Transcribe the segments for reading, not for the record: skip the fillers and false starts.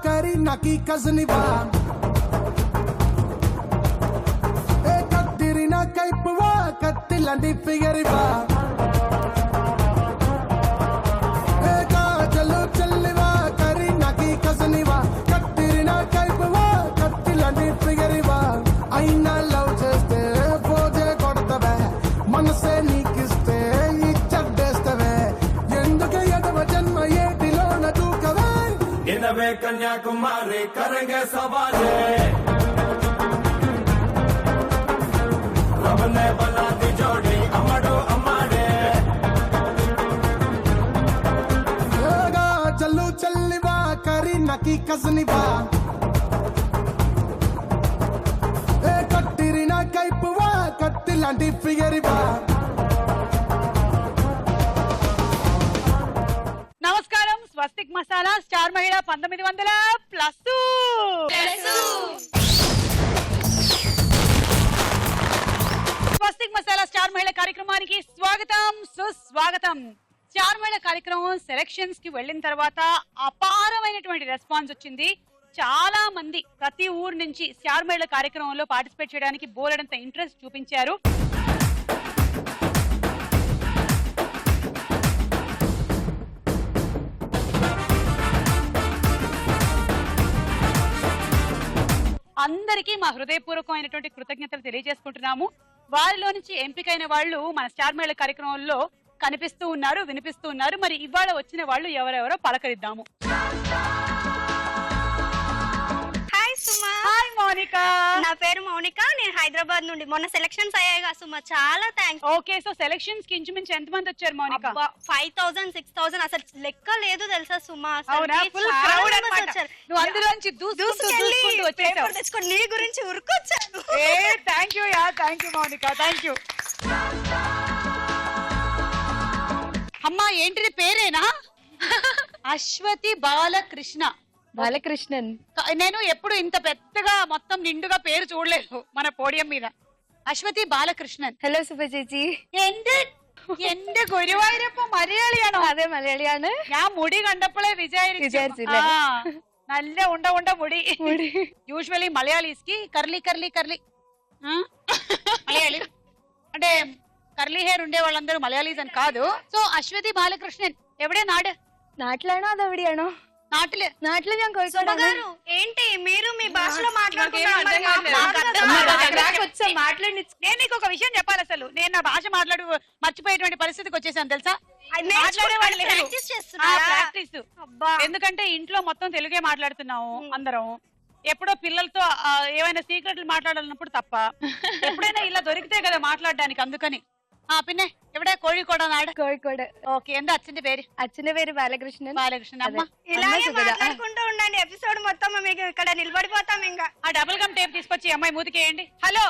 करीना की कजनी बा कत्तिरिना कैपवा कत्तिलंडी फिगरी बा అయినా లవ్ చేస్తే పోజే కొడతవే మనసే నీకిస్తే ఇచ్చడ్డేస్తవే ఎందుకు ఎదవ జన్మ ఏటిలోన దూకవే ఇనవే కన్యాకుమారి కరెంగే సవాలే రబనే బనాది జోడి అమ్మడో అమ్మాడే చల్లు చల్లివా కరీనా की కజనీ బా కత్తిలాంటి ఫిగర్ బా. నమస్కారం. స్వస్తిక్ మసాలా స్టార్ మహిళ 1900+. స్వస్తిక్ మసాలా స్టార్ మహిళ కార్యక్రమానికి స్వాగతం, సుస్వాగతం. స్టార్ మహిళ కార్యక్రమం సెలక్షన్స్ కి వెళ్ళిన తర్వాత అపారమైనటువంటి రెస్పాన్స్ వచ్చింది. చాలా మంది ప్రతి ఊరు నుంచి స్టార్ మహిళ కార్యక్రమంలో పార్టిసిపేట్ చేయడానికి బోలెడంత ఇంట్రెస్ట్ చూపించారు. అందరికీ మా హృదయపూర్వకమైనటువంటి కృతజ్ఞతలు తెలియజేసుకుంటున్నాము. వారిలో నుంచి ఎంపికైన వాళ్ళు మన స్టార్ మహిళ కార్యక్రమంలో కనిపిస్తూ ఉన్నారు, వినిపిస్తూ ఉన్నారు. మరి ఇవాళ వచ్చిన వాళ్ళు ఎవరెవరో పలకరిద్దాము. హాయ్ మౌనిక. నా పేరు మౌనిక. నేను హైదరాబాద్ నుండి. మొన్న సెలక్షన్స్ అయ్యాయి కదా సుమా, చాలా థ్యాంక్స్. ఓకే, సో సెలక్షన్స్ కి ఇంచుమించు ఎంత మంది వచ్చారు మౌనిక? 5000 6000 అసలు లెక్క లేదు తెలుసా సుమా. నీ గురించి ఉరుకొచ్చాను. థ్యాంక్ యూ యా, thank you Mounika, thank you. అమ్మా ఏంటిది పేరేనా? అశ్వతి బాలకృష్ణ. బాలకృష్ణన్. నేను ఎప్పుడు ఇంత పెద్దగా మొత్తం నిండుగా పేరు చూడలేదు మన పోడియం మీద. അശ്വതി ബാലകൃഷ്ണൻ. ഹലോ സുഭ ചേച്ചി. എന്റെ ഗുരുവായൂരപ്പ മലയാളിയാണോ? അതെ മലയാളിയാണ്. ഞാൻ മുടി കണ്ടപ്പോഴേ വിചാരിച്ചില്ലേ നല്ല ഉണ്ട മുടി. യൂഷ്വലി മലയാളീസ്కి కర్లీ కర్లీ కర్లీ మలయాళీ అంటే కర్లీ హెయిర్ ఉండే వాళ్ళందరూ మలయాళీస్ అని కాదు. సో అశ్వతి బాలకృష్ణన్ ఎവിടെ నాడు? നാട്ടിലാണോ അതെവിടെയാണോ? നാട്ടില് ഞാൻ കോഴിക്കോട്. ఏంటి మీరు మీ భాషలో నేను నీకు ఒక విషయం చెప్పాలి. అసలు నేను నా భాష మర్చిపోయేటువంటి పరిస్థితికి వచ్చేసాను తెలుసా. ప్రాక్టీస్. ఎందుకంటే ఇంట్లో మొత్తం తెలుగే మాట్లాడుతున్నాము అందరం. ఎప్పుడో పిల్లలతో ఏమైనా సీక్రెట్లు మాట్లాడాలన్నప్పుడు తప్ప, ఎప్పుడైనా ఇలా దొరికితే కదా మాట్లాడడానికి. అందుకని പിന്നെ എവിടെ? കോഴിക്കോട് നാട്. കോഴിക്കോട്. ഓക്കെ. എന്താ അച്ഛന്റെ പേര്? അച്ഛന്റെ പേര് ബാലകൃഷ്ണൻ. బాలకృష్ణ. అమ్మ ఇలాగే మాట్లాడుకుంటూ ఉండండి. ఎపిసోడ్ మొత్తం మీకు ఇక్కడ నిలబడిపోతాం. ఇంకా ఆ డబుల్ గమ్ టేప్ తీసుకొచ్చి అమ్మాయి మూతికేయండి. హలో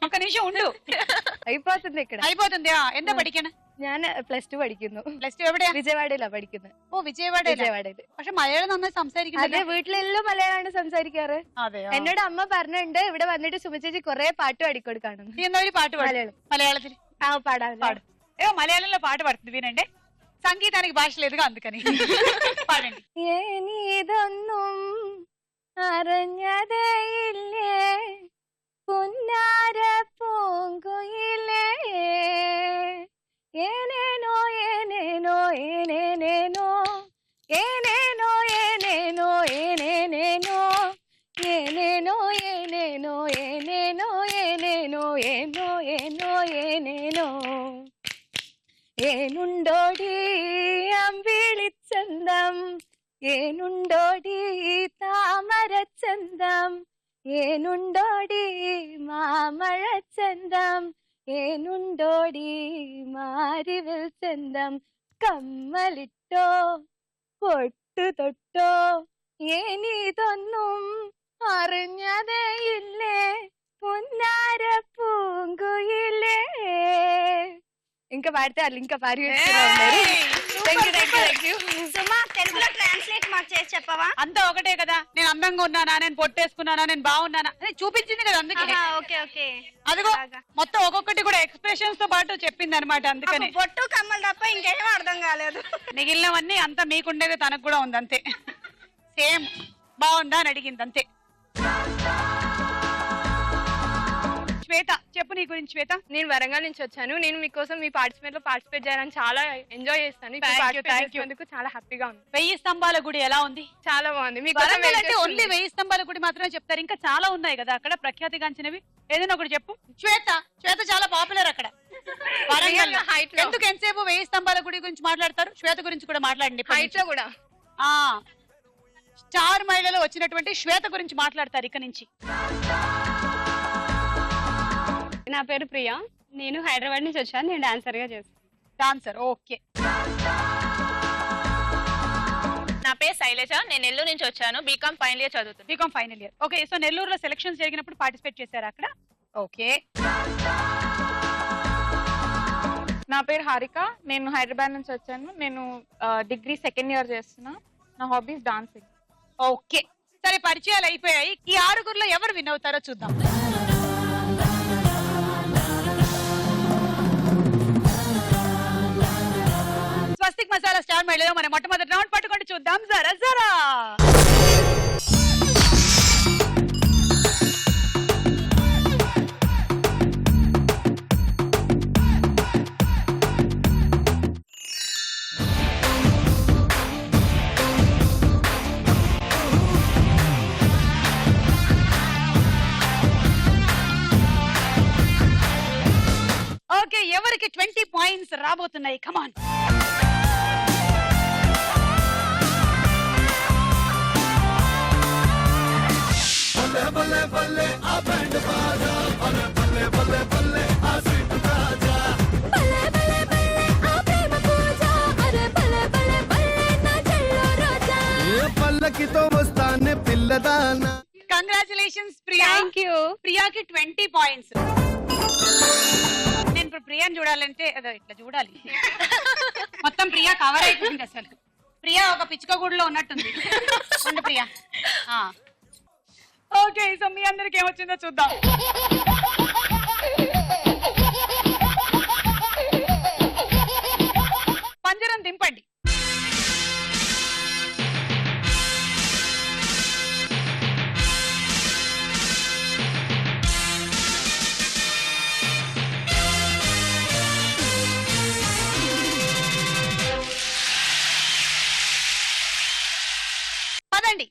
ఒక నిమిషం ఉండు. అయిపోతుంది ఇక్కడ. అయిపోతుంది. എന്താ പഠിക്കണ? ഞാൻ +2 പഠിക്കുന്നു. +2 എവിടെയാ? വിജയവാഡയിലാ പഠിക്കുന്നത്. ഓ വിജയവാഡയിൽ. പക്ഷെ മലയാളം നന്നായി സംസാരിക്കുന്നത്. അതെ, വീട്ടിലെല്ലാം മലയാളമാണ് സംസാരിക്കാറ്. എന്നോട് അമ്മ പറഞ്ഞിട്ടുണ്ട് ഇവിടെ വന്നിട്ട് സുമ ചേച്ചി കൊറേ പാട്ട് പാടിക്കൊടുക്കാണ്. നീ എന്നാ ഒരു പാട്ട് പാടും మలయాళത്തിൽ? పాడు. ఏమో మలయాళంలో పాట పడుతుంది, వినండి. సంగీతానికి భాష లేదుగా, అందుకని పాడండి. ഏനീതൊന്നും അറിഞ്ഞതേയില്ലേ പുന്നാര പൂങ്കുയിലേ ഏനേനോ ഏനേനോ ഏനേനേനോ ഏനേനോ ഏനേനോ ഏനേനേനോ ഏനേനോ ഏനേനോ ഏനേനോ ഏനേനോ ഏനോ ഏനോ ഏനേനോ ഏനുണ്ടോടി അമ്പിളിച്ചന്തം ഏനുണ്ടോടി താമരച്ചന്തം ഏനുണ്ടോടി മാമഴച്ചന്തം ഏനുണ്ടോടി മാരിവിൽ ചന്തം കമ്മലിട്ടോ പൊട്ടു തൊട്ടോ ഏനിതൊന്നും അറിഞ്ഞതേയില്ലേ పున్నార పూంగుయిలే. ఇంకా పాడితే వాళ్ళు ఇంకా పారి. సుమా తెలుగులో ట్రాన్స్లేట్ మాకు చేసి చెప్పవా? అంతా ఒకటే కదా. నేను అందంగా ఉన్నానా, నేను పొట్టేసుకున్నానా, నేను బాగున్నానా అని చూపించింది కదా. అందుకే ఓకే అదిగో మొత్తం ఒక్కొక్కటి కూడా ఎక్స్ప్రెషన్స్ తో పాటు చెప్పింది అనమాట. అందుకని పొట్టు కమ్మలు తప్ప ఇంకేం అర్థం కాలేదు. మిగిలినవన్నీ అంతా మీకుండేది తనకు కూడా ఉంది అంతే. సేమ్ బాగుందా అని అడిగింది అంతే. శ్వేత చెప్పు నీ గురించి. శ్వేత, నేను వరంగల్ నుంచి వచ్చాను. నేను మీకోసం మీ పార్టిసిపేట్ చేయాలని చాలా ఎంజాయ్ చేస్తాను. ఇప్పుడు చాలా హ్యాపీగా ఉంది. 1000 స్తంభాల గుడి ఎలా ఉంది? చాలా బాగుంది. వరంగల్ అంటే ఓన్లీ 1000 స్తంభాల గుడి మాత్రమే చెప్తారు, ఇంకా చాలా ఉన్నాయి కదా అక్కడ ప్రఖ్యాతిగాంచినవి. ఏదైనా ఒకటి చెప్పు. శ్వేత చాలా పాపులర్ అక్కడ వరంగల్. ఎందుకు ఎంతసేపు 1000 స్తంభాల గుడి గురించి మాట్లాడతారు? శ్వేత గురించి కూడా మాట్లాడండి. హైట్ లో కూడా స్టార్ మహిళలో వచ్చినటువంటి శ్వేత గురించి మాట్లాడతారు ఇక నుంచి. నా పేరు ప్రియా, నేను హైదరాబాద్ నుంచి వచ్చాను. నేను డాన్సర్ గా చేస్తాను. Dancer, okay. నా పేరు శైలజ, నేను నెల్లూరు నుంచి వచ్చాను. బీకామ్ ఫైనల్ ఇయర్ చదువుతాను. BCom final year, okay. So నెల్లూరులో సెలక్షన్స్ జరిగినప్పుడు పార్టిసిపేట్ చేశారు అక్కడ, ఓకే. నా పేరు హారిక, నేను హైదరాబాద్ నుంచి వచ్చాను. నేను డిగ్రీ సెకండ్ ఇయర్ చేస్తున్నా. నా హాబీస్ డాన్సింగ్. ఓకే, సరే పరిచయాలు అయిపోయాయి. ఈ 6గురిలో ఎవరు విన్ అవుతారో చూద్దాం. స్వస్తిక్ మసాలా స్టార్ మహిళలో మన మొట్టమొదటి రౌండ్ పట్టుకొని చూద్దాం. జరా జరా ఓకే, ఎవరికి 20 పాయింట్స్ రాబోతున్నాయి? కమాన్. పల్లకితో వస్తానే పిల్లదానా. కంగ్రాచులేషన్స్ ప్రియా. Thank you. ప్రియాకి 20 పాయింట్స్. నేను ఇప్పుడు ప్రియాని చూడాలంటే అదో ఇట్లా చూడాలి. మొత్తం ప్రియా కవర్ అయిపోయింది అసలు. ప్రియా ఒక పిచ్చుకగూడులో ఉన్నట్టుంది. ఉండు ప్రియా. ఓకే, సో మీ అందరికి ఏమొచ్చిందో చూద్దాం. పంజరం దింపండి. పదండి.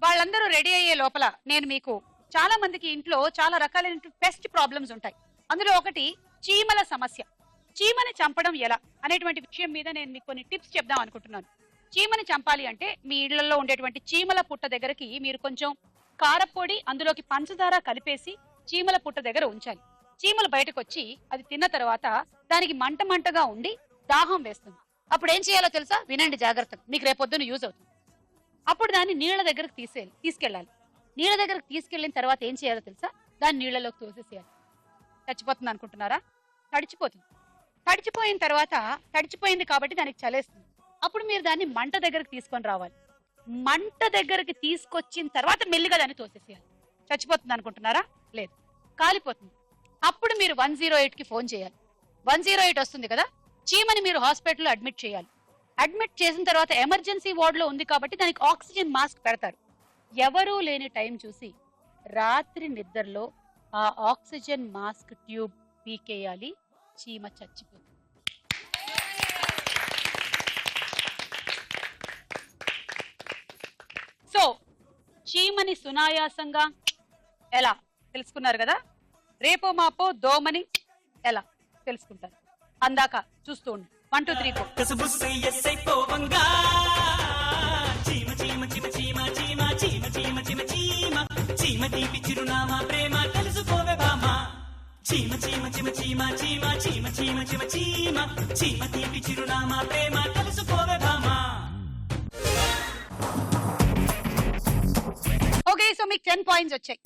వాళ్ళందరూ రెడీ అయ్యే లోపల నేను మీకు చాలా మందికి ఇంట్లో చాలా రకాలైన పెస్ట్ ప్రాబ్లమ్స్ ఉంటాయి. అందులో ఒకటి చీమల సమస్య. చీమని చంపడం ఎలా అనేటువంటి విషయం మీద నేను మీకు కొన్ని టిప్స్ చెప్దాం అనుకుంటున్నాను. చీమని చంపాలి అంటే మీ ఇళ్లలో ఉండేటువంటి చీమల పుట్ట దగ్గరికి మీరు కొంచెం కారపొడి అందులోకి పంచదార కలిపేసి చీమల పుట్ట దగ్గర ఉంచాలి. చీమలు బయటకు వచ్చి అది తిన్న తర్వాత దానికి మంటగా ఉండి దాహం వేస్తుంది. అప్పుడు ఏం చేయాలో తెలుసా? వినండి జాగ్రత్తగా, మీకు రేపొద్దున యూజ్ అవుతుంది. అప్పుడు దాన్ని నీళ్ల దగ్గరకు తీసుకెళ్ళాలి. నీళ్ల దగ్గరకు తీసుకెళ్లిన తర్వాత ఏం చేయాలో తెలుసా? దాన్ని నీళ్లలోకి తోసేసేయాలి. చచ్చిపోతుంది అనుకుంటున్నారా? తడిచిపోతుంది. తడిచిపోయిన తర్వాత తడిచిపోయింది కాబట్టి దానికి చలేస్తుంది. అప్పుడు మీరు దాన్ని మంట దగ్గరకు తీసుకొని రావాలి. మంట దగ్గరికి తీసుకొచ్చిన తర్వాత మెల్లిగా దాన్ని తోసేసేయాలి. చచ్చిపోతుంది అనుకుంటున్నారా? లేదు, కాలిపోతుంది. అప్పుడు మీరు 108కి ఫోన్ చేయాలి. 108 వస్తుంది కదా, చీమని మీరు హాస్పిటల్లో అడ్మిట్ చేయాలి. అడ్మిట్ చేసిన తర్వాత ఎమర్జెన్సీ వార్డ్ లో ఉంది కాబట్టి దానికి ఆక్సిజన్ మాస్క్ పెడతారు. ఎవరూ లేని టైం చూసి రాత్రి నిద్రలో ఆ ఆక్సిజన్ మాస్క్ ట్యూబ్ పీకేయాలి. చీమ చచ్చిపోతుంది. సో చీమని సునాయాసంగా ఎలా తెలుసుకున్నారు కదా? రేపో మాపో దోమని ఎలా తెలుసుకుంటారు? అందాక చూస్తూ ఉండి 1 2 3 ఓకే, సో మీకు 10 పాయింట్స్ వచ్చాయి.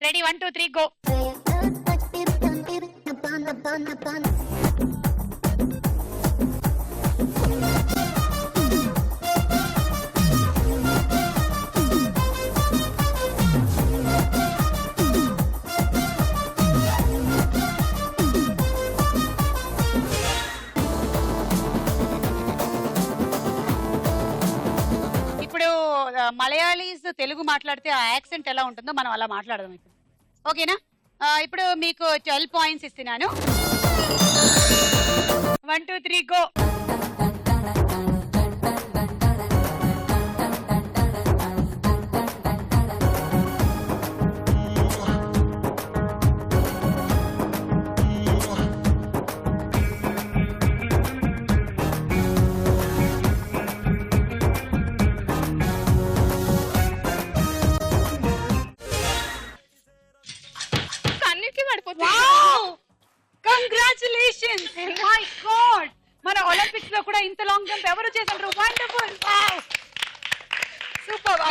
రెడీ? 1 2 3 గో. తెలుగు మాట్లాడితే ఆ యాక్సెంట్ ఎలా ఉంటుందో మనం అలా మాట్లాడదాం ఇప్పుడు. ఓకేనా? ఇప్పుడు మీకు 12 పాయింట్స్ ఇస్తున్నాను. 1 2 3 గో. అన్నిటికీ పడిపోతుంది. కంగ్రాచులేషన్స్! మై గాడ్, మన ఒలింపిక్స్ లో కూడా ఇంత లాంగ్ జంప్ ఎవరు చేశారు? వండర్ఫుల్! సూపర్!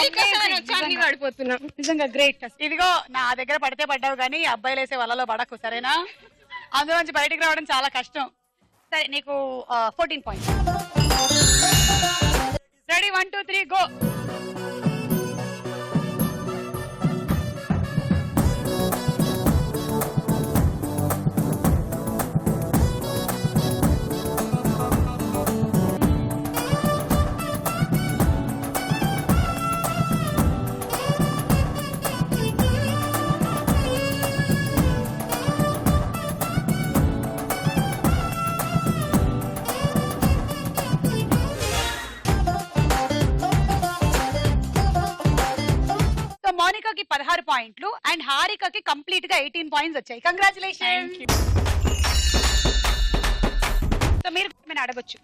అన్ని పడిపోతున్నాం. నిజంగా గ్రేట్. ఇదిగో నా దగ్గర పడితే పడ్డావు కానీ అబ్బాయిలు వేసే వలలో పడకు, సరేనా? అందులోంచి బయటికి రావడం చాలా కష్టం. సరే, నీకు 14 పాయింట్స్. రెడీ? 1 2 3 గో. మోనికాకి 16 పాయింట్లు అండ్ హారికకి కంప్లీట్ గా 18 పాయింట్స్ వచ్చాయి. కంగ్రాచులేషన్స్! మీరు అడగొచ్చు.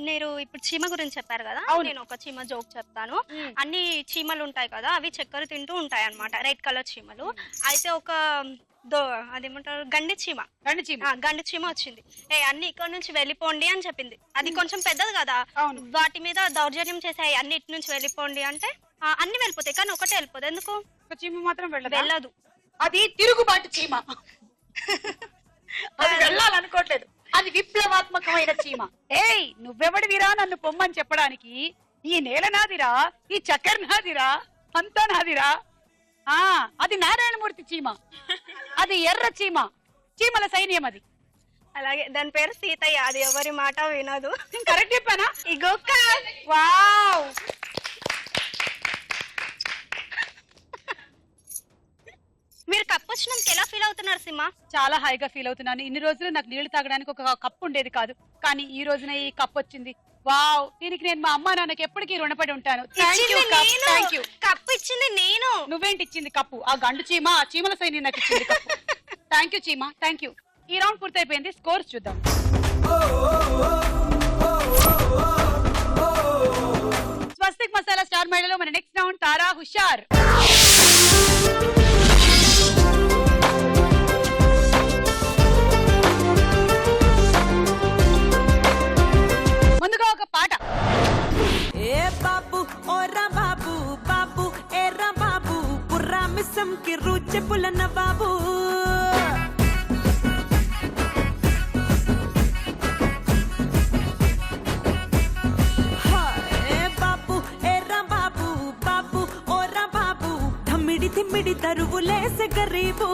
మీరు ఇప్పుడు చీమ గురించి చెప్పారు కదా, నేను ఒక చీమ జోక్ చెప్తాను. అన్ని చీమలు ఉంటాయి కదా, అవి చక్కెర తింటూ ఉంటాయి అన్నమాట, రెడ్ కలర్ చీమలు. అయితే ఒక అదేమంటారు, గండి చీమ వచ్చింది. అన్ని ఇక్కడ నుంచి వెళ్ళిపోండి అని చెప్పింది. అది కొంచెం పెద్దది కదా, వాటి మీద దౌర్జన్యం చేసాయి. అన్ని ఇటు నుంచి వెళ్ళిపోండి అంటే అన్ని వెళ్ళిపోతాయి, కానీ ఒకటే వెళ్ళిపోతుంది. ఎందుకు? ఒక చీమ మాత్రం వెళ్ళదు. అది తిరుగుబాటు చీమ. అది వెళ్ళాలనుకోవట్లేదు, అది విప్లవాత్మకమైన చీమ. ఏయ్, నువ్వెవడివిరా నన్ను పొమ్మని చెప్పడానికి? ఈ నేల నాదిరా, ఈ చక్కెర నాదిరా, అంతా నాదిరా. అది నారాయణమూర్తి చీమ, అది ఎర్ర చీమ, చీమల సైన్యం అది. అలాగే దాని పేరు సీతయ్య, అది ఎవరి మాట వినదు. కరెక్ట్ చెప్పానా? ఇగోక్క. వావ్! మీరు కప్పు వచ్చినందుకు ఎలా ఫీల్ అవుతున్నారు సింహ? చాలా హాయిగా ఫీల్ అవుతున్నాను. ఇన్ని రోజులు నాకు నీళ్లు తాగడానికి ఒక కప్పు ఉండేది కాదు, కానీ ఈ రోజున ఈ కప్పు వచ్చింది. వావ్! దీనికి నేను మా అమ్మా నాన్నకి ఎప్పటికీ రుణపడి ఉంటాను. కప్పు ఇచ్చింది నేను. నువ్వేంటి ఇచ్చింది కప్పు? ఆ గండు చీమ, ఆ చీమల సైన్యం నాకు ఇచ్చింది కప్పు. థ్యాంక్ యూ చీమ, థ్యాంక్ యూ. ఈ రౌండ్ పూర్తయిపోయింది, స్కోర్స్ చూద్దాం. స్వస్తిక్ మసాలా స్టార్ మహిళలో మన నెక్స్ట్ రౌండ్ తారా హుషార్. ముందుగా ఒక పాట. ఏ బాబు ఓరా బాబు, బాబు ఏరా బాబు, పుర్రా మిస్సం కి రుచి పులన బాబు. బాబు ఏరా బాబు, బాబు ఓరా బాబు, థమ్మిడి థిమ్మిడి తరువులేసే గరీబు.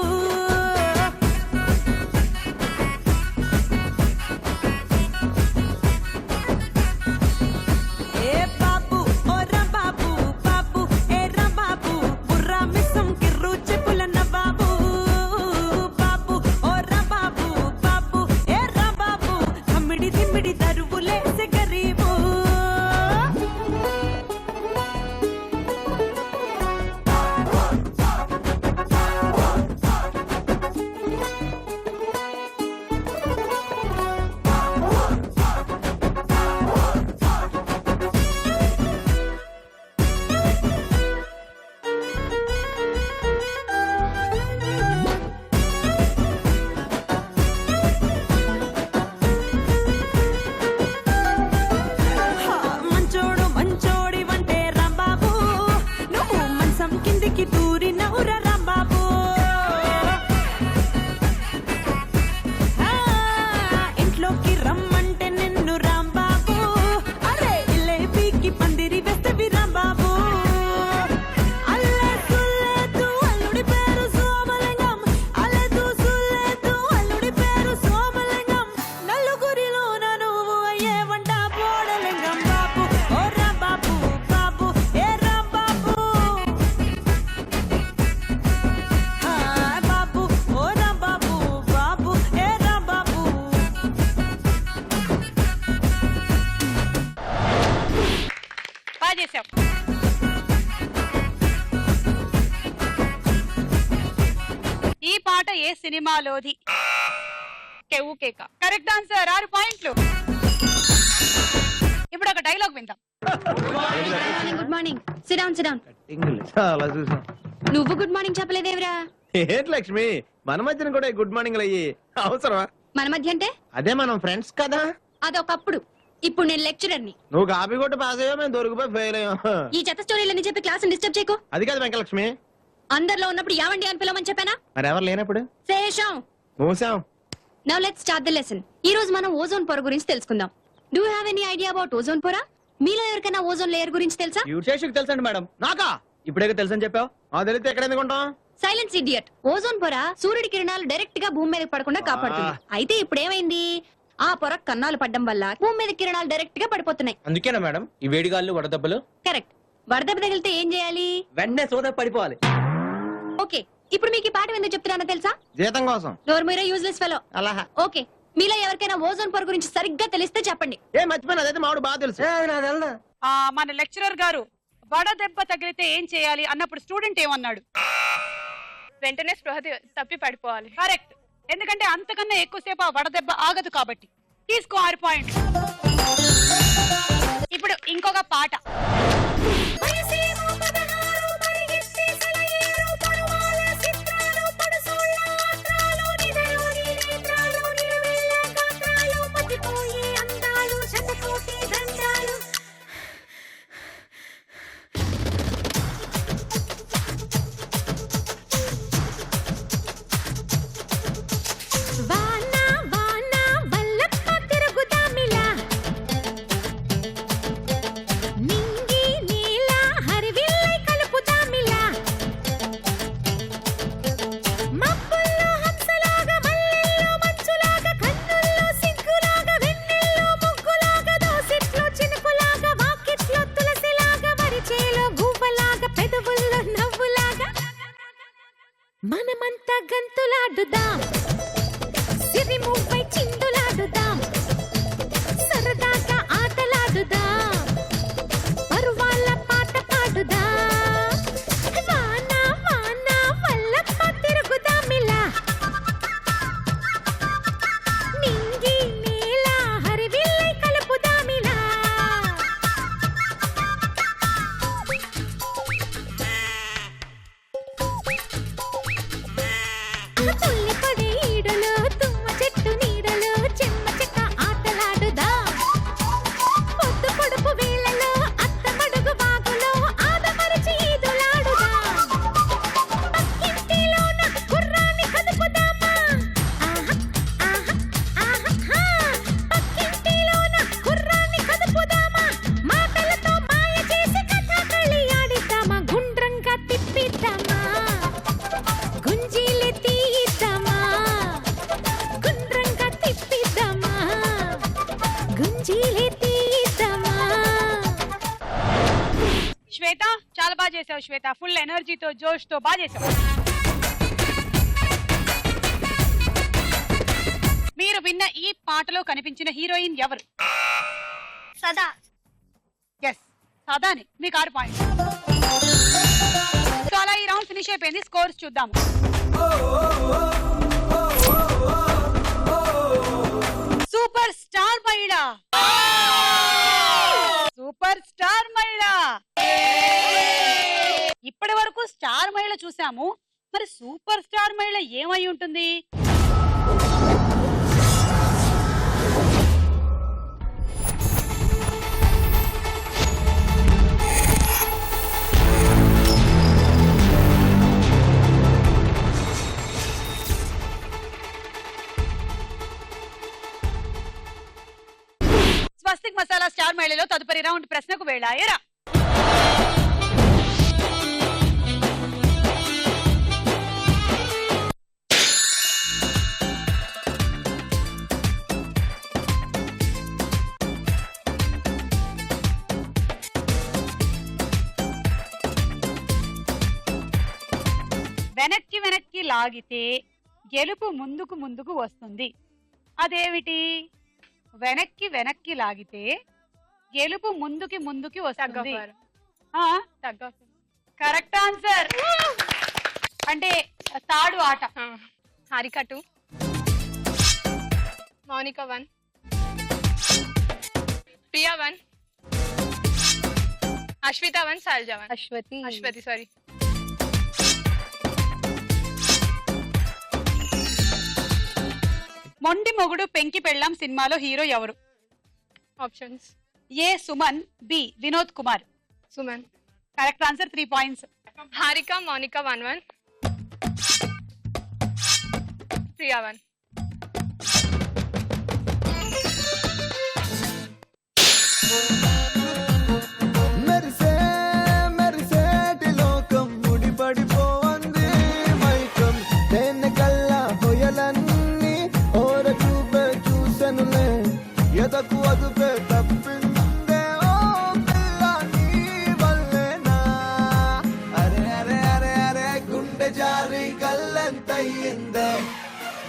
సినిమాలోది? కేవు కేక. కరెక్ట్ ఆన్సర్, 6 పాయింట్లు. ఇప్పుడు ఒక డైలాగ్ విందాం. Good morning. SIT down, SIT down. చాలా చూసాం. నువ్వు గుడ్ మార్నింగ్ చెప్పలేదేవరా? ఏంటి లక్ష్మి, మన మధ్యన కూడా గుడ్ మార్నింగ్ అయ్యి అవసరమా? మన మధ్య అంటే అదే మనం ఫ్రెండ్స్ కదా. అదొకప్పుడు. ఇప్పుడు నేను లెక్చరర్ని. నువ్వు కాపీ కొట్టి పాస్ అయ్యో, మేము దొరికిపోయి ఫెయిల్ అయ్యాం. ఈ చెత్త స్టోరీలని చెప్పి క్లాస్ డిస్టర్బ్ చేయకు. అది కాదు వెంకలక్ష్మి. అందరిలో ఉన్నప్పుడు యావండి అని పిలవమని చెప్పానా? మరి ఎవరు లేనప్పుడు శేషం. మూసాం. Now let's start the lesson. ఈ రోజు మనం ఓజోన్ పొర గురించి తెలుసుకుందాం. Do have any idea about ozone పొర? మీలో ఎవరికైనా ఓజోన్ లేయర్ గురించి తెలుసా? శేషుకి తెలుసండి మేడం. నాకా ఇప్పుడే తెలుసని చెప్పావు. ఆ తెలిస్తే ఎక్కడ ఎందుకుంటాం? Silence idiot. ఓజోన్ పొర సూర్యుడి కిరణాలు డైరెక్ట్ గా భూమి మీద పడకుండా కాపాడుతుంది. అయితే ఇప్పుడు ఏమైంది? ఆ పొర కన్నాలు పడ్డం వల్ల భూమి మీద కిరణాలు డైరెక్ట్ గా పడిపోతున్నాయి. అందుకేనా మేడం ఈ వేడిగాళ్ళు వడదెబ్బలు? కరెక్ట్. వడదెబ్బ తగిలితే ఏం చేయాలి? వెంటనే సోదా పడిపోవాలి. ఓకే, ఇప్పుడు మీకు ఈ పాఠం ఎందుకు చెప్తున్నానో తెలుసా? జీతం కోసం. డోర్ మీరే యూజ్లెస్ ఫెలో. అలా ఓకే, మీలో ఎవరికైనా ఓజోన్ పొర గురించి సరిగ్గా తెలిస్తే చెప్పండి. ఏ మర్చిపోయినా, అదైతే మామిడి బాగా తెలుసు. మన లెక్చరర్ గారు వడదెబ్బ తగిలితే ఏం చేయాలి అన్నప్పుడు స్టూడెంట్ ఏమన్నాడు? వెంటనే స్పృహ తప్పి పడిపోవాలి. కరెక్ట్. ఎందుకంటే అంతకన్నా ఎక్కువసేపు ఆ వడదెబ్బ ఆగదు కాబట్టి. తీసుకో 6 పాయింట్లు. ఇప్పుడు ఇంకొక పాట. మనమంతా గంతులాడుదాం, సిరిముపై చిందులాడుదాం, సరదాగా ఆటలాడుదాం, పరువాల పాట పాడుదాం. వాన వాన వల్లప్ప తిరుగుదామిలా, నింగి నేల హరివిల్లై కలుపుదామిలా. తుల్లి పడే ఈడలో తుమ్మ చెట్టు నీడలో చెమ్మ చెక్క ఆటలాడుదాం. పొద్దు పొడుపు వేళలో అత్త మడుగు వాగులో ఆదమరచి ఈదులాడుదాం. పక్కింటిలోన గుర్రాన్ని కదుపుదామా. ఆహా ఆహా ఆహా, పక్కింటిలోన గుర్రాన్ని కదుపుదామా. మాటలతో మాయ చేసి కథాకళి ఆడిద్దామా. గుండ్రంగా తిప్పిద్దామా, గుంజీలే తీద్దామా, గుండ్రంగా తిప్పిద్దామా, గుంజీలే తీద్దామా. శ్వేత, చాలా బాగా చేసావు శ్వేత. ఫుల్ ఎనర్జీతో జోష్ తో బాగా చేసావు. మీరు విన్న ఈ పాటలో కనిపించిన హీరోయిన్ ఎవరు? సదా. ఎస్, సదాని. మీకు 6 పాయింట్లు. సో అలా ఈ రౌండ్ ఫినిష్ అయిపోయింది. స్కోర్స్ చూద్దాము. సూపర్ స్టార్ మహిళ, సూపర్ స్టార్ మహిళ. ఇప్పటి వరకు స్టార్ మహిళ చూసాము, మరి సూపర్ స్టార్ మహిళ ఏమై ఉంటుంది? స్వస్తిక్ మసాలా స్టార్ మహిళలో తదుపరి రౌండ్ ప్రశ్నకు వెళ్ళాయరా. వెనక్కి వెనక్కి లాగితే గెలుపు ముందుకు ముందుకు వస్తుంది. అదేమిటి? వెనక్కి వెనక్కి లాగితే గెలుపు ముందుకి ముందుకి వస్తుంది. Correct answer. అంటే తాడు ఆట. హారిక 2, మౌనిక 1, ప్రియా 1, అశ్విత 1, శైలజ 1. అశ్వతి సారీ. మొండి మొగుడు పెంకి పెళ్ళాం సినిమాలో హీరో ఎవరు? Options: A Suman, B Vinod Kumar. Suman. Correct answer, 3 points. Harika, Mounika 1, 1, Priya 1. మెరిసే మెరిసేటి లోకం ముడిపడిపోవంది మైకం తేనె కల్లా హొయలన్నీ ఓర చూపే చూసెనులే ఎదకు అదుపే తప్పిందే ఓ పిల్ల నీ వల్లేనా అరే అరే అరే అరే గుండె జారి కళ్ళెంతయ్యిందే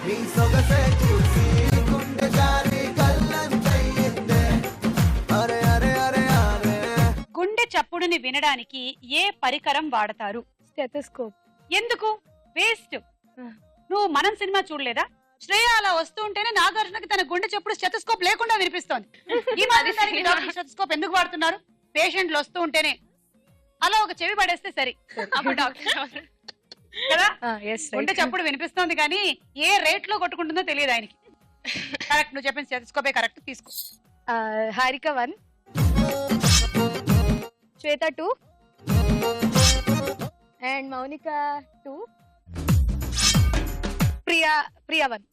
నీ సొగసే చూసి గుండె జారి కళ్ళెంతయ్యిందే అరే అరే అరే అరే గుండె చప్పుడుని వినడానికి ఏ పరికరం వాడతారు? స్టెథోస్కోప్. ఎందుకు? వేస్ట్. నువ్వు మనం సినిమా చూడలేదా? శ్రేయ అలా వస్తూ ఉంటేనే నాగార్జునకి తన గుండె చప్పుడు స్టెథోస్కోప్ లేకుండా వినిపిస్తోంది. ఈ మాదిరి డాక్టర్ స్టెథోస్కోప్ ఎందుకు వాడుతున్నారు? పేషెంట్లు వస్తూ ఉంటేనే అలా ఒక చెవి పడేస్తే సరి. అప్పుడు డాక్టర్ కదా, గుండె చప్పుడు వినిపిస్తోంది కానీ ఏ రేట్ లో కొట్టుకుంటుందో తెలియదు ఆయనకి. కరెక్ట్, నువ్వు చెప్పిన స్టెథోస్కోపే కరెక్ట్, తీసుకో. హారిక 1, శ్వేత 2, అండ్ మౌనిక 2, ప్రియా 1.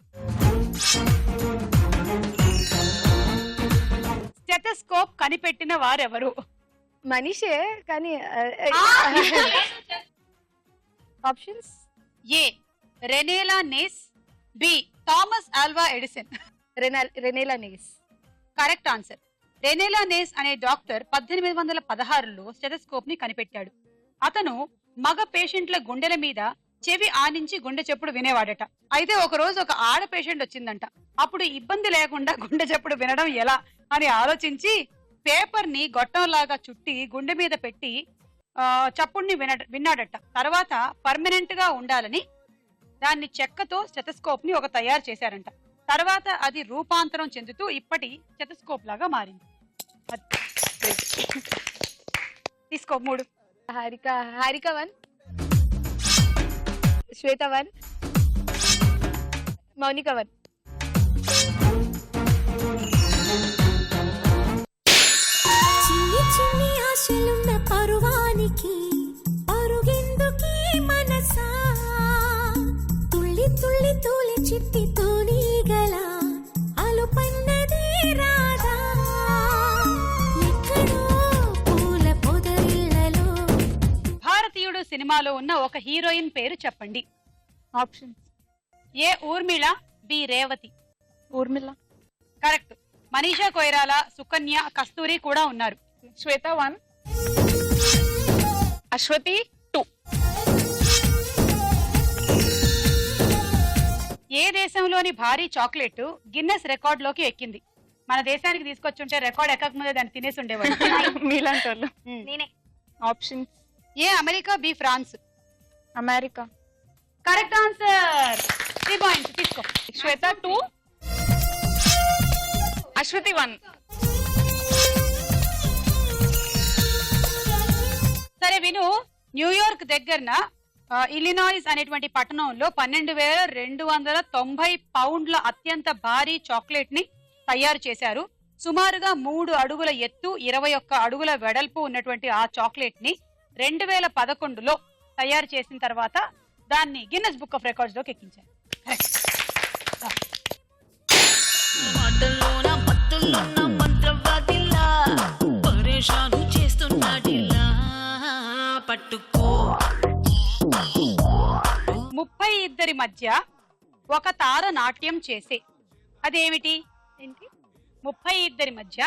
స్టెథోస్కోప్ కనిపెట్టిన వారెవరు? మనీషే కానీ options: A Rene Laennec, B Thomas Alva Edison. Rene Laennec. Correct answer. Rene Laennec అనే డాక్టర్ 1816లో స్టెథోస్కోప్ ని కనిపెట్టాడు. అతను మగ పేషెంట్ల గుండెల మీద చెవి ఆనించి గుండె చప్పుడు వినేవాడట. అయితే ఒక రోజు ఒక ఆడ పేషెంట్ వచ్చిందంట. అప్పుడు ఇబ్బంది లేకుండా గుండె చప్పుడు వినడం ఎలా అని ఆలోచించి పేపర్ ని గొట్టంలాగా చుట్టి గుండె మీద పెట్టి చప్పుడిని విన్నాడట. తర్వాత పర్మనెంట్ గా ఉండాలని దాన్ని చెక్కతో స్టెథోస్కోప్ ని ఒక తయారు చేశారంట. తర్వాత అది రూపాంతరం చెందుతూ ఇప్పటి స్టెథోస్కోప్ లాగా మారింది. తీసుకో 3. హారిక 1, శ్వేత 1, మౌనిక 1. చిన్ని చిన్ని ఆశలున్న పరువానికి పరుగెందుకీ మనసా తుళ్ళి తుళ్ళి తూలి చిట్టి తూలిగల అలుపన్నది రాదా ఎక్కడో పూల పొదరిళ్ళలో. భారతీయుడు సినిమాలో ఉన్న ఒక హీరోయిన్ పేరు చెప్పండి. ఆప్షన్స్: ఏ ఊర్మిళ, బి రేవతి. ఊర్మిళ. కరెక్ట్. మనీషా కొయిరాలా, సుకన్య, కస్తూరి కూడా ఉన్నారు. శ్వేత 1, అశ్వతి 2. ఏ దేశంలోని భారీ చాక్లెట్ గిన్నెస్ రికార్డ్ లోకి ఎక్కింది? మన దేశానికి తీసుకొచ్చుంటే రికార్డ్ ఎక్కక ముందే దాన్ని తినేసి ఉండేవాడు. మీలాంటి వాళ్ళు. నేనే. Options: A America, B France. America. Correct answer, 3 points, తీసుకో. శ్వేత 2, అశ్వతి 1. సరే విను, న్యూయార్క్ దగ్గరన ఇలినాయిస్ అనేటువంటి పట్టణంలో 12,290 పౌండ్ల అత్యంత భారీ చాక్లెట్ ని తయారు చేశారు. సుమారుగా 3 అడుగుల ఎత్తు, 21 అడుగుల వెడల్పు ఉన్నటువంటి ఆ చాక్లెట్ ని 2011లో తయారు చేసిన తర్వాత దాన్ని గిన్నెస్ బుక్ ఆఫ్ రికార్డ్స్ లోకి ఎక్కించారు. ముప్పై ఇద్దరి మధ్య ఒక తార నాట్యం చేసే అదేమిటి? 32 మధ్య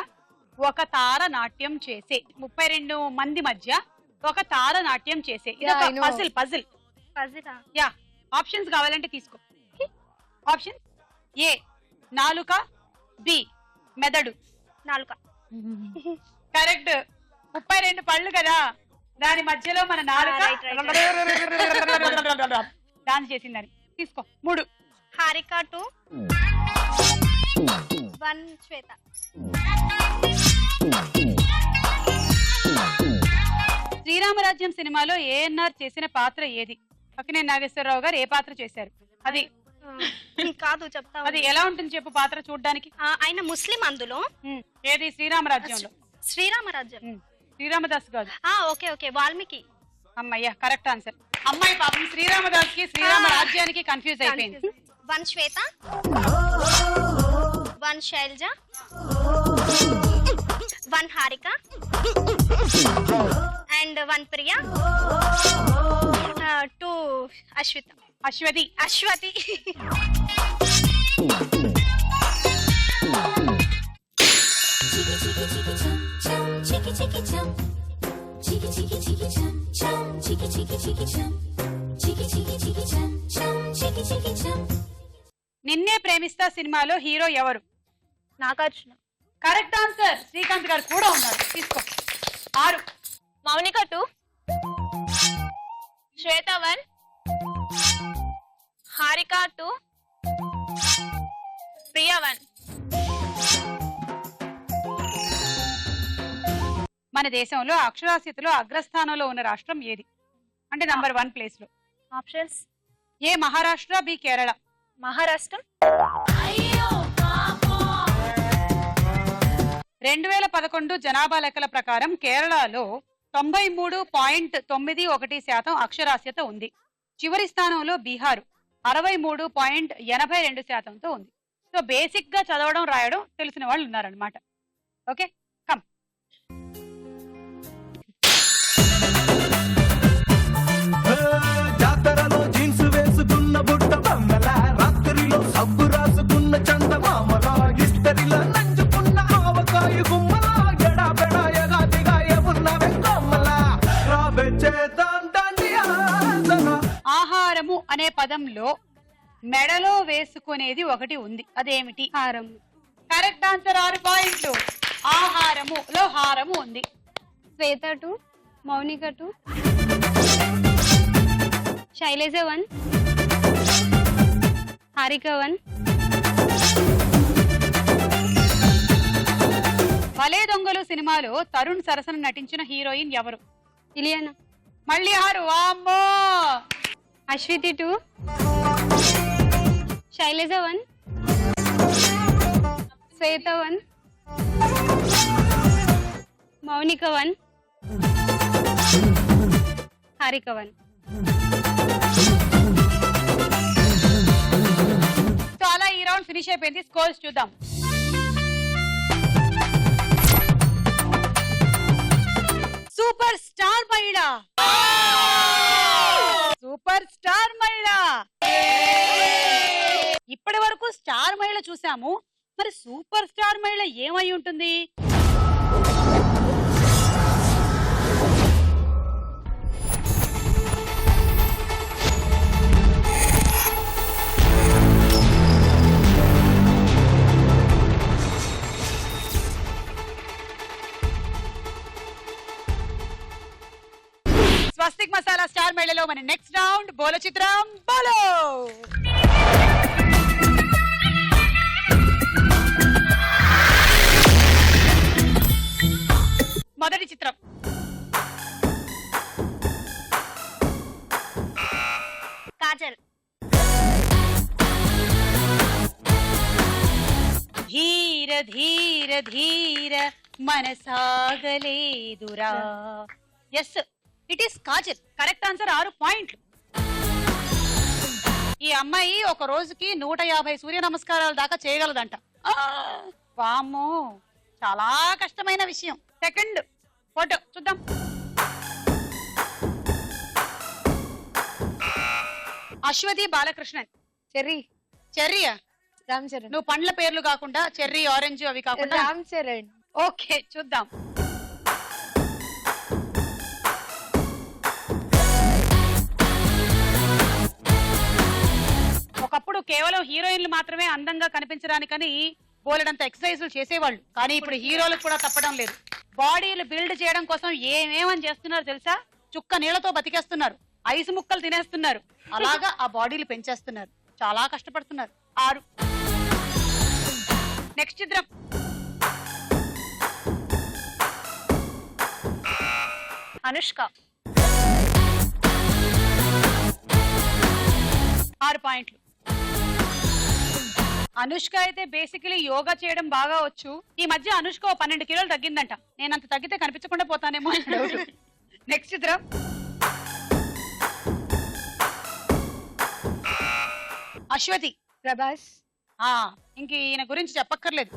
ఒక తార నాట్యం చేసే, 32 మంది మధ్య ఒక తార నాట్యం చేసే. పజిల్. యా, ఆప్షన్స్ కావాలంటే తీసుకో. ఆప్షన్: ఏ నాలుక, బి మెదడు. నాలుక. కరెక్ట్. 32 పళ్ళు కదా, దాని మధ్యలో మన నాలుక డాన్స్ చేసిందని. తీసుకో 3. హారిక 2 1 శ్వేత. శ్రీరామరాజ్యం సినిమాలో ఏఎన్ఆర్ చేసిన పాత్ర ఏది? అక్కినేని నాగేశ్వరరావు గారు ఏ పాత్ర చేశారు? అది కాదు చెప్తా. అది ఎలా ఉంటుంది చెప్పు పాత్ర చూడడానికి? ఆయన ముస్లిం అందులో. ఏది శ్రీరామరాజ్యంలో? శ్రీరామరాజ్యం. శ్రీరామదాస్ కాదు. Okay okay Valmiki. అమ్మయ్యా కరెక్ట్ ఆన్సర్. అమ్మాయి పాపం శ్రీరామదాస్ కి శ్రీరామరాజ్యానికి కన్ఫ్యూజ్ అయిపోయింది. 1 శ్వేత 1 శైలజ 1 హారిక అండ్ 1 ప్రియా 2 అశ్వతి. నిన్నే ప్రేమిస్తా సినిమాలో హీరో ఎవరు? నాగార్జున. Correct answer. శ్రీకాంత్ గారు కూడా ఉన్నారు. తీసుకో. 6. మౌనిక 2 శ్వేత 1 హారిక 2 ప్రియా 1. మన దేశంలో అక్షరాస్యతలో అగ్రస్థానంలో ఉన్న రాష్ట్రం ఏది? అంటే నంబర్ 1 ప్లేస్ లో. ఆప్షన్స్: ఏ మహారాష్ట్ర, బి కేరళ. మహారాష్ట్రం. 2011 జనాభా లెక్కల ప్రకారం కేరళలో 93.91% అక్షరాస్యత ఉంది. చివరి స్థానంలో బీహార్ 63.82%తో ఉంది. సో బేసిక్ గా చదవడం రాయడం తెలిసిన వాళ్ళు ఉన్నారనమాట. Okay come. జాతరలో జీన్స్ వేసుకున్న బుట్ట బొమ్మల, రాత్రిలో సబ్బు రాసుకున్న చందమామల, ఇస్తరిలో నంచుకున్న ఆవకాయ గుమ్మల, ఎడాపెడాయగా దిగాయ ఉన్న వెంకమ్మల, రాబే చేద్దాం దండియా. ఆహారము అనే పదంలో మెడలో వేసుకునేది ఒకటి ఉంది. అదేమిటి? హారం. Correct answer. 6 పాయింట్లు. ఆహారములో హారము ఉంది. శ్వేత 2 మౌనిక 2 శైలజ 1 హారిక 1. భలే దొంగలు సినిమాలో తరుణ్ సరసన నటించిన హీరోయిన్ ఎవరు? ఇలియానా. మళ్ళీ 6. వామ్మో. అశ్వితి 2 శైలజ 1 శ్వేత 1 మౌనిక 1 హారిక 1. సో అలా ఈ రౌండ్ ఫినిష్ అయిపోయింది. స్కోర్స్ చూద్దాం. సూపర్ స్టార్ మహిళ, సూపర్ స్టార్ మహిళ. ఇప్పటి వరకు స్టార్ మహిళ చూసాము, మరి సూపర్ స్టార్ మహిళ ఏమై ఉంటుంది? స్వస్తిక్ మసాలా స్టార్ మహిళలో మన నెక్స్ట్ రౌండ్ బోలో చిత్రం బోలో. మొదటి చిత్రం కాజల్. ధీర ధీర ధీర మనసాగలేదురా. Yes, it is Kajal. Correct answer. 6 పాయింట్లు. ఈ అమ్మాయి ఒక రోజుకి 150 సూర్య నమస్కారాల దాకా చేయగలదంట. వామ్మో, చాలా కష్టమైన విషయం. సెకండ్ ఫోటో చూద్దాం. అశ్వతి బాలకృష్ణన్. చెర్రీయా? రామ్ చరణ్. నువ్వు పండ్ల పేర్లు కాకుండా చెర్రీ, ఆరెంజ్ అవి కాకుండా రామ్ చరణ్. ఓకే చూద్దాం. ఒకప్పుడు కేవలం హీరోయిన్లు మాత్రమే అందంగా కనిపించడానికని బోలెడంత ఎక్సర్సైజులు చేసేవాళ్ళు. కానీ ఇప్పుడు హీరోలకు కూడా తప్పడం లేదు. బాడీలు బిల్డ్ చేయడం కోసం ఏమేమని చేస్తున్నారు తెలుసా? చుక్క నీళ్లతో బతికేస్తున్నారు, ఐసు ముక్కలు తినేస్తున్నారు, అలాగా ఆ బాడీలు పెంచేస్తున్నారు. చాలా కష్టపడుతున్నారు. 6. నెక్స్ట్ చిత్రం. అనుష్క. 6 పాయింట్లు. అనుష్క అయితే బేసికలీ యోగా చేయడం బాగా వచ్చు. ఈ మధ్య అనుష్క 12 కిలోలు తగ్గిందంట. నేను అంత తగ్గితే కనిపించకుండా పోతానేమో అని డౌట్. నెక్స్ట్ చిత్రం. అశ్వతి. ప్రభాస్. ఇంక ఈయన గురించి చెప్పక్కర్లేదు.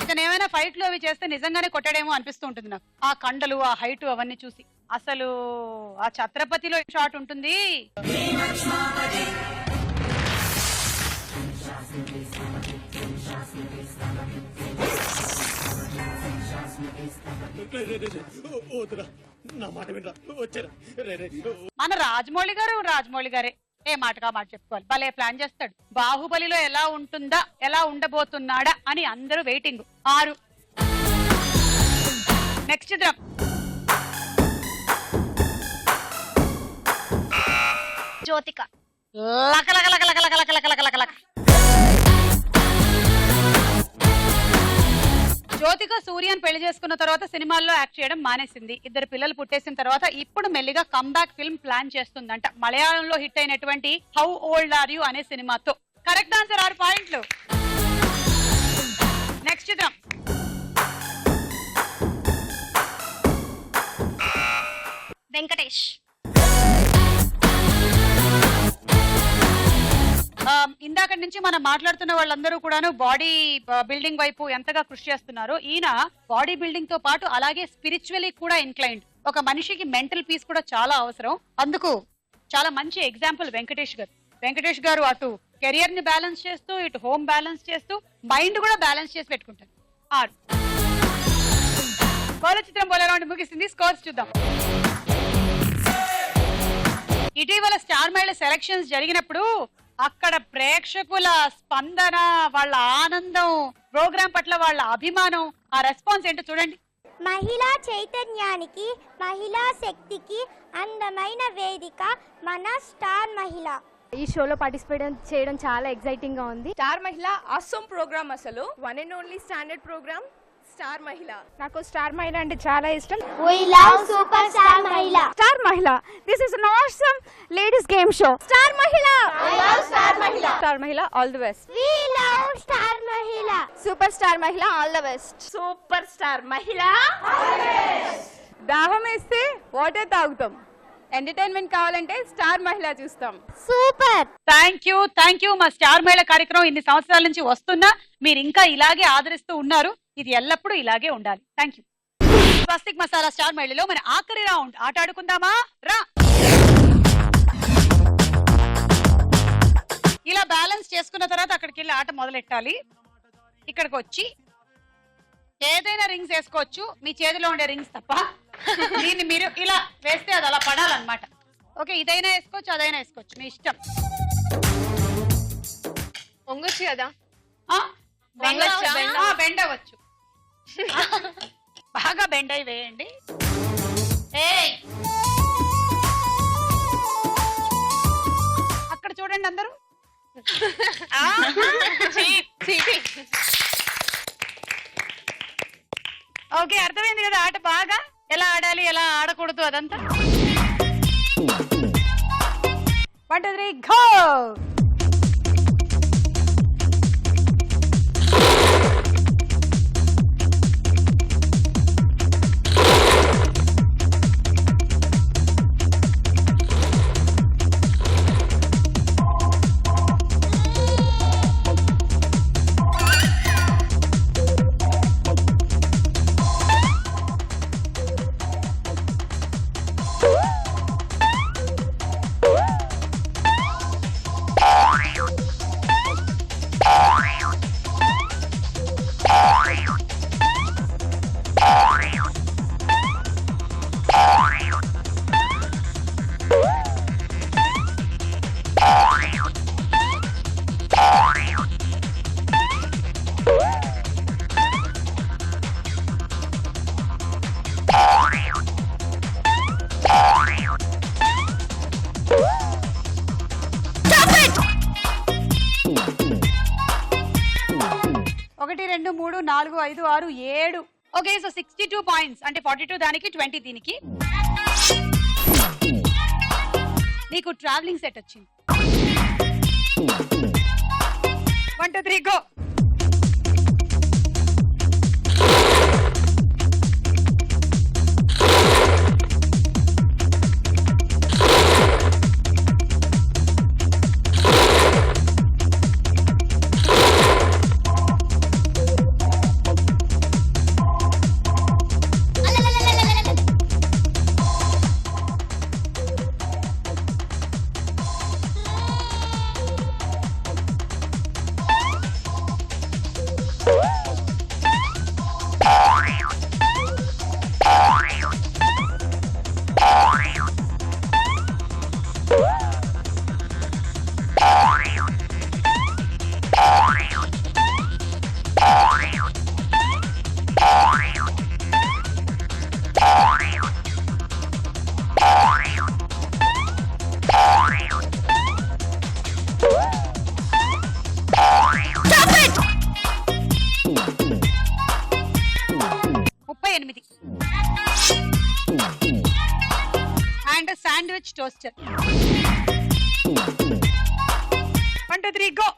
ఇతనేమైనా ఫైట్లు అవి చేస్తే నిజంగానే కొట్టాడేమో అనిపిస్తూ ఉంటుంది నాకు. ఆ కండలు, ఆ హైట్ అవన్నీ చూసి. అసలు ఆ ఛత్రపతిలో షాట్ ఉంటుంది. మన రాజమౌళి గారే ఏ మాటగా మాట చెప్పుకోవాలి. భలే ప్లాన్ చేస్తాడు. బాహుబలిలో ఎలా ఉంటుందా, ఎలా ఉండబోతున్నాడా అని అందరూ వెయిటింగ్. 6. నెక్స్ట్ చిత్రం. జ్యోతిక. జ్యోతిక సూర్యని పెళ్లి చేసుకున్న తర్వాత సినిమాల్లో యాక్ట్ చేయడం మానేసింది. 2 పిల్లలు పుట్టేసిన తర్వాత ఇప్పుడు మెల్లిగా కమ్బ్యాక్ ఫిల్మ్ ప్లాన్ చేస్తుందంట. మలయాళంలో హిట్ అయినటువంటి హౌ ఓల్డ్ ఆర్ యు అనే సినిమాతో. Correct answer. 6 పాయింట్లు. నెక్స్ట్ చిత్రం. వెంకటేష్. ఇందాక నుంచి మనం మాట్లాడుతున్న వాళ్ళందరూ కూడాను బాడీ బిల్డింగ్ వైపు ఎంతగా కృషి చేస్తున్నారు. ఈయన బాడీ బిల్డింగ్ తో పాటు అలాగే స్పిరిచువలీ కూడా ఇన్క్లైన్డ్. ఒక మనిషికి మెంటల్ పీస్ కూడా చాలా అవసరం. అందుకు చాలా మంచి ఎగ్జాంపుల్ వెంకటేష్ గారు. వెంకటేష్ గారు అటు కెరియర్ ని బ్యాలెన్స్ చేస్తూ, ఇటు హోమ్ బ్యాలెన్స్ చేస్తూ, మైండ్ కూడా బ్యాలెన్స్ చేసి పెట్టుకుంటారు. 6. కోల చిత్రం బోలే రౌండ్ ముగిసింది. స్కోర్స్ చూద్దాం. ఇటీవల స్టార్ మహిళ సెలక్షన్స్ జరిగినప్పుడు అక్కడ ప్రేక్షకుల స్పందన, వాళ్ళ ఆనందం, ప్రోగ్రాం పట్ల వాళ్ళ అభిమానం, ఆ రెస్పాన్స్ ఏంటో చూడండి. మహిళా చైతన్యానికి, మహిళా శక్తికి అందమైన వేదిక మన స్టార్ మహిళ. ఈ షోలో పార్టిసిపేట్ చేయడం చాలా ఎక్సైటింగ్ గా ఉంది. Star Mahila awesome programme. అసలు one and only standard programme star Mahila. నాకు స్టార్ మహిళ అంటే చాలా ఇష్టం. We love Super Star మహిళ. స్టార్ మహిళ, this is an awesome ladies game show. Star మహిళ. I love స్టార్ మహిళ. స్టార్ మహిళ, all the best. We love star మహిళ. సూపర్ స్టార్ మహిళ, all the best. Super star మహిళ. దాహం వేస్తే వాటర్ తాగుతాం, ఎంటర్టైన్మెంట్ కావాలంటే స్టార్ మహిళ చూస్తాం. సూపర్. Thank you. మా స్టార్ మహిళ కార్యక్రమం ఇన్ని సంవత్సరాల నుంచి వస్తున్నా మీరు ఇంకా ఇలాగే ఆదరిస్తూ ఉన్నారు. ఇది ఎల్లప్పుడూ ఇలాగే ఉండాలి. Thank you. Swastik masala star మహిళలో మన ఆఖరి రౌండ్ ఆట ఆడుకుందామా? రా. ఇలా బ్యాలెన్స్ చేసుకున్న తర్వాత అక్కడికి వెళ్ళి ఆట మొదలెట్టాలి. ఇక్కడికి వచ్చి ఏదైనా రింగ్స్ వేసుకోవచ్చు, మీ చేతిలో ఉండే రింగ్స్ తప్ప. దీన్ని మీరు ఇలా వేస్తే అది అలా పడాలన్నమాట. ఓకే, ఇదైనా వేసుకోవచ్చు, అదైనా వేసుకోవచ్చు, మీ ఇష్టం. పొంగొచ్చు కదా? బెండ్ అవ్వచ్చు. బాగా బెండ్ అయి వేయండి. అక్కడ చూడండి అందరూ. ఓకే, అర్థమైంది కదా ఆట బాగా ఎలా ఆడాలి, ఎలా ఆడకూడదు అదంతా. 1 2 3 గో. 2 3 4 5 6 7. ఓకే, సో 62 పాయింట్స్, అంటే 42 దానికి 20 దీనికి. నీకు ట్రావెలింగ్ సెట్ వచ్చింది. 1 2 3 go. And sandwich toaster. 1 2 3 go.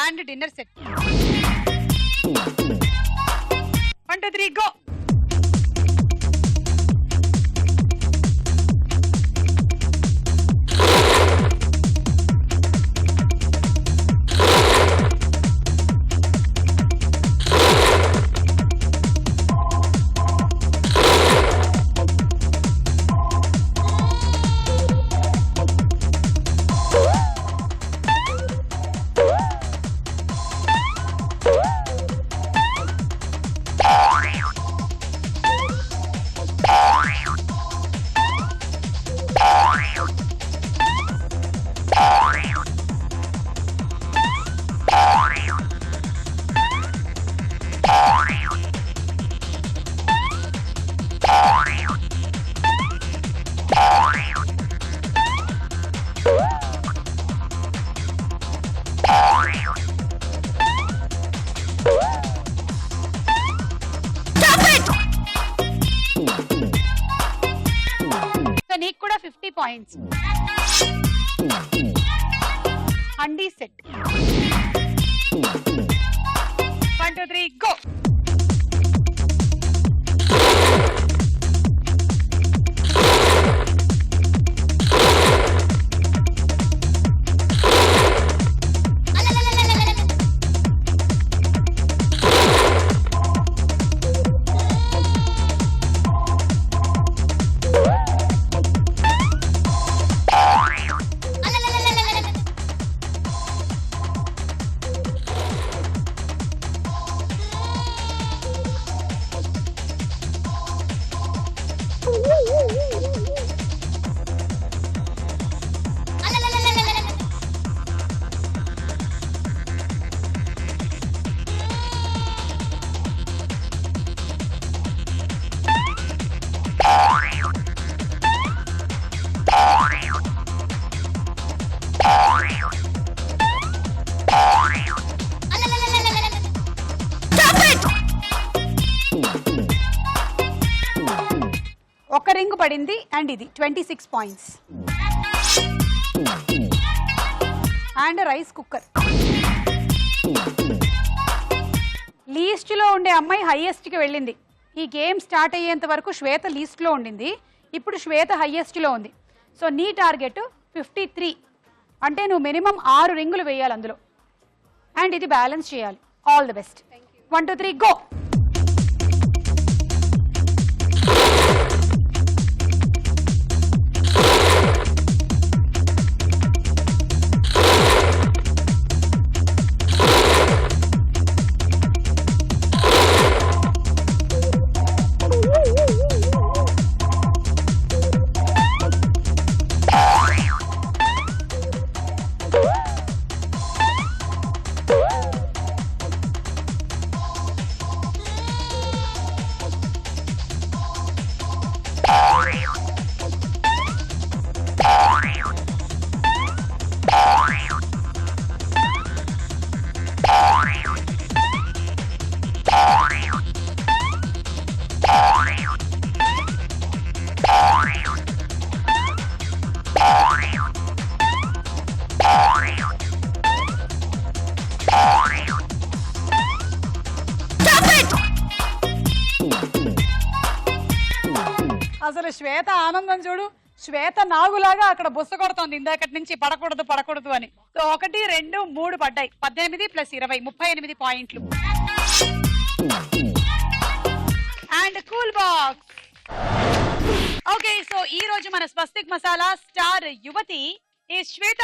And dinner set. 1 2 3 go. నీకు కూడా 50 పాయింట్స్. హండీ సెట్. 1 2 3 గో. పడింది అండ్ ఇది 26 points. And rice cooker. Least లో ఉండే అమ్మాయి హైయెస్ట్ కి వెళ్ళింది. ఈ గేమ్ స్టార్ట్ అయ్యేంత వరకు శ్వేత లీస్ట్ లో ఉండింది. ఇప్పుడు శ్వేత హైయెస్ట్ లో ఉంది. సో నీ టార్గెట్ 53. అంటే నువ్వు మినిమం 6 రింగులు వేయాలి అందులో. అండ్ ఇది బ్యాలెన్స్ చేయాలి. All the best. 1 2 3 గో. అసలు శ్వేత ఆనందం చూడు. శ్వేత నాగులాగా అక్కడ బుస్స కొడుతోంది ఇందాకటి నుంచి, పడకూడదు పడకూడదు అని. 1 2 3 పడ్డాయి. 18 + 20 38 పాయింట్లు. And cool box. Okay, so ఈ రోజు మన స్వస్తిక్ మసాలా స్టార్ యువతి ఈ శ్వేత.